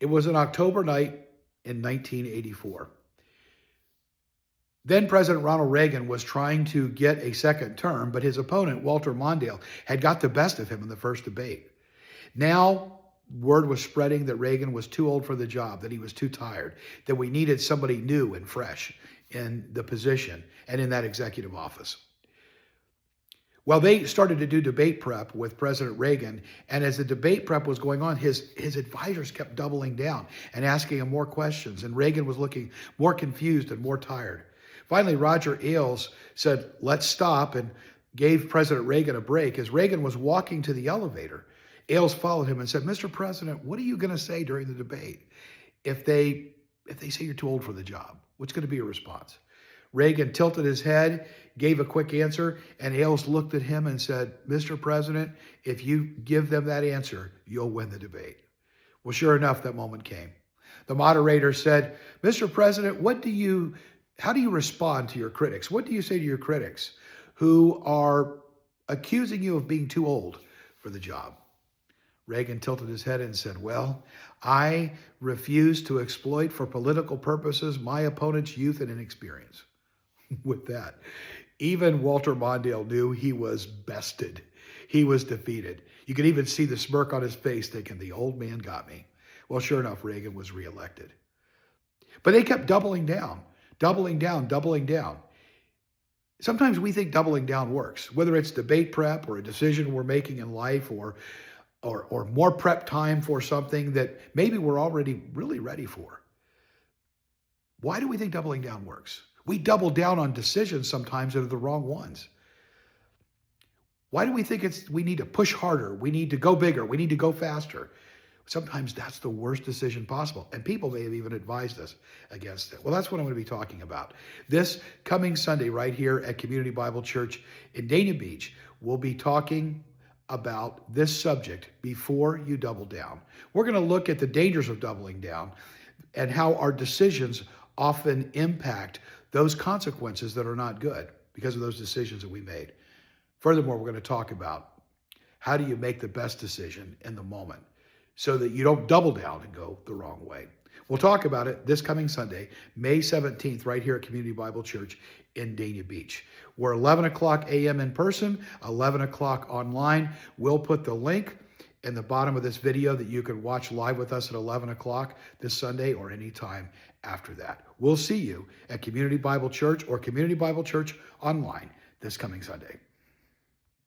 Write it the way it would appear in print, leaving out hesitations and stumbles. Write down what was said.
It was an October night in 1984. Then President Ronald Reagan was trying to get a second term, but his opponent, Walter Mondale, had got the best of him in the first debate. Now, word was spreading that Reagan was too old for the job, that he was too tired, that we needed somebody new and fresh in the position and in that executive office. Well, they started to do debate prep with President Reagan, and as the debate prep was going on, his advisors kept doubling down and asking him more questions, and Reagan was looking more confused and more tired. Finally, Roger Ailes said, let's stop, and gave President Reagan a break. As Reagan was walking to the elevator, Ailes followed him and said, Mr. President, what are you going to say during the debate if they say you're too old for the job? What's going to be your response? Reagan tilted his head, gave a quick answer, and Ailes looked at him and said, Mr. President, if you give them that answer, you'll win the debate. Well, sure enough, that moment came. The moderator said, Mr. President, how do you respond to your critics? What do you say to your critics who are accusing you of being too old for the job? Reagan tilted his head and said, well, I refuse to exploit for political purposes my opponent's youth and inexperience. With that, even Walter Mondale knew he was bested. He was defeated. You could even see the smirk on his face thinking, the old man got me. Well, sure enough, Reagan was reelected. But they kept doubling down. Sometimes we think doubling down works, whether it's debate prep or a decision we're making in life or more prep time for something that maybe we're already really ready for. Why do we think doubling down works? We double down on decisions sometimes that are the wrong ones. Why do we think we need to push harder? We need to go bigger. We need to go faster. Sometimes that's the worst decision possible. And people may have even advised us against it. Well, that's what I'm going to be talking about. This coming Sunday right here at Community Bible Church in Dania Beach, we'll be talking about this subject, before you double down. We're going to look at the dangers of doubling down and how our decisions often impact those consequences that are not good because of those decisions that we made. Furthermore, we're going to talk about how do you make the best decision in the moment so that you don't double down and go the wrong way. We'll talk about it this coming Sunday, May 17th, right here at Community Bible Church in Dania Beach. We're 11 o'clock a.m. in person, 11 o'clock online. We'll put the link in the bottom of this video that you can watch live with us at 11 o'clock this Sunday or any time after that. We'll see you at Community Bible Church or Community Bible Church online this coming Sunday.